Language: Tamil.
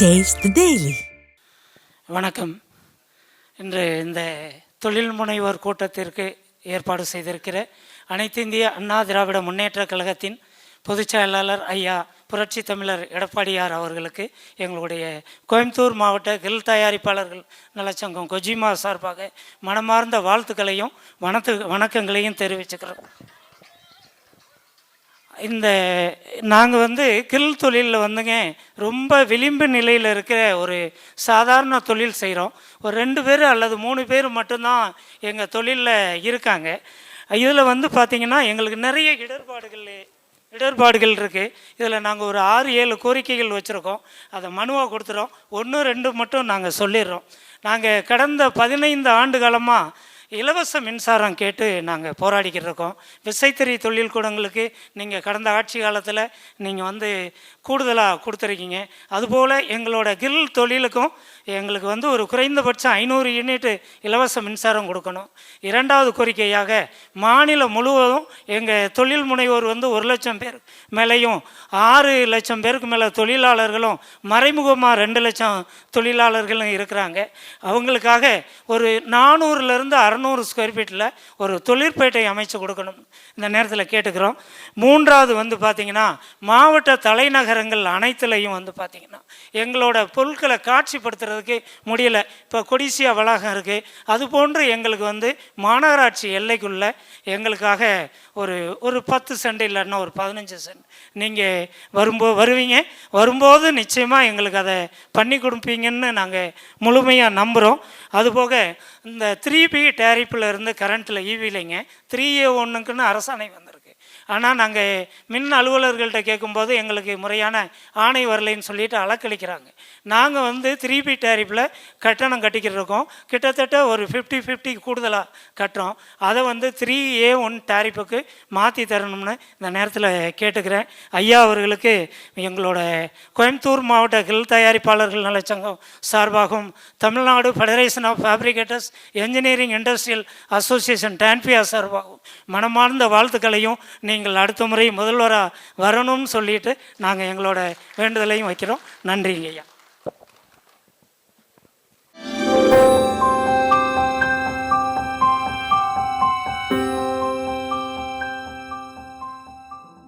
Taste the Daily. வணக்கம். இன்று இந்த தொழில் முனைவோர் கூட்டத்திற்கு ஏற்பாடு செய்திருக்கிற அனைத்து இந்திய அண்ணா திராவிட முன்னேற்ற கழகத்தின் பொதுச் செயலாளர் ஐயா புரட்சி தமிழர் எடப்பாடியார் அவர்களுக்கு எங்களுடைய கோயம்புத்தூர் மாவட்ட கில் தயாரிப்பாளர்கள் நலச்சங்கம் கொஜிமா சார்பாக மனமார்ந்த வாழ்த்துக்களையும் வணக்கங்களையும் தெரிவிச்சுக்கிறோம். இந்த நாங்கள் கில் தொழிலில் ரொம்ப விளிம்பு நிலையில் இருக்கிற ஒரு சாதாரண தொழில் செய்கிறோம். ஒரு 2 பேர் அல்லது 3 பேர் மட்டும்தான் எங்கள் தொழிலில் இருக்காங்க. இதில் பார்த்திங்கன்னா எங்களுக்கு நிறைய இடர்பாடுகள் இருக்குது. இதில் நாங்கள் ஒரு 6-7 கோரிக்கைகள் வச்சுருக்கோம். அதை மனுவாக கொடுத்துறோம். 1-2 மட்டும் நாங்கள் சொல்லிடுறோம். நாங்கள் கடந்த 15 ஆண்டு காலமாக இலவச மின்சாரம் கேட்டு நாங்கள் போராடிக்கிட்டு இருக்கோம். விசைத்தறி தொழில் கூடங்களுக்கு நீங்கள் கடந்த ஆட்சி காலத்தில் நீங்கள் கூடுதலாக கொடுத்துருக்கீங்க. அதுபோல் எங்களோட கில் தொழிலுக்கும் எங்களுக்கு ஒரு குறைந்தபட்சம் 500 யூனிட் இலவச மின்சாரம் கொடுக்கணும். 2வது கோரிக்கையாக மாநிலம் முழுவதும் எங்கள் தொழில் முனைவோர் 1 லட்சம் பேர் மேலேயும் 6 லட்சம் பேருக்கு மேலே தொழிலாளர்களும் மறைமுகமாக 2 லட்சம் தொழிலாளர்களும் இருக்கிறாங்க. அவங்களுக்காக ஒரு 400லேருந்து 600 ஸ்கொயர் ஃபீட்டில் ஒரு தொழிற்பேட்டை அமைச்சு கொடுக்கணும் இந்த நேரத்தில் கேட்டுக்கிறோம். 3வது பார்த்திங்கன்னா மாவட்ட தலைநகரங்கள் அனைத்துலேயும் பார்த்திங்கன்னா எங்களோட பொருட்களை காட்சிப்படுத்துறதுக்கு முடியலை. இப்போ கொடிசியா வளாகம் இருக்குது. அதுபோன்று எங்களுக்கு மாநகராட்சி எல்லைக்குள்ளே எங்களுக்காக ஒரு 10 சென்ட் இல்லைன்னா ஒரு 15 சென்ட் நீங்கள் வரும்போது நிச்சயமாக எங்களுக்கு அதை பண்ணி கொடுப்பீங்கன்னு நாங்கள் முழுமையாக நம்புகிறோம். அதுபோக இந்த 3B டேரிப்பில் இருந்து கரண்ட்டில் ஈவிலைங்க 3A1க்குன்னு அரசாணை வந்திருக்கு. ஆனால் நாங்கள் மின் அலுவலர்கள்ட்ட கேட்கும்போது எங்களுக்கு முறையான ஆணை வரலைன்னு சொல்லிட்டு அலக்களிக்கிறாங்க. நாங்கள் 3B டேரிப்பில் கட்டணம் கட்டிக்கிட்டு இருக்கோம். கிட்டத்தட்ட ஒரு 50-50 கூடுதலாக கட்டுறோம். அதை 3A1 டேரிப்புக்கு மாற்றி தரணும்னு இந்த நேரத்தில் கேட்டுக்கிறேன். ஐயா அவர்களுக்கு எங்களோட கோயம்புத்தூர் மாவட்ட கில் தயாரிப்பாளர்கள் நலச்சங்கம் சார்பாகவும் Tamil Nadu federation of fabricators engineering industrial association TANFIA சார்பாகவும் மனமார்ந்த வாழ்த்துக்களையும் நீங்கள் அடுத்த முறை முதல்வராக வரணும்னு சொல்லிட்டு நாங்கள் எங்களோட வேண்டுதலையும் வைக்கிறோம். நன்றிங்க ஐயா.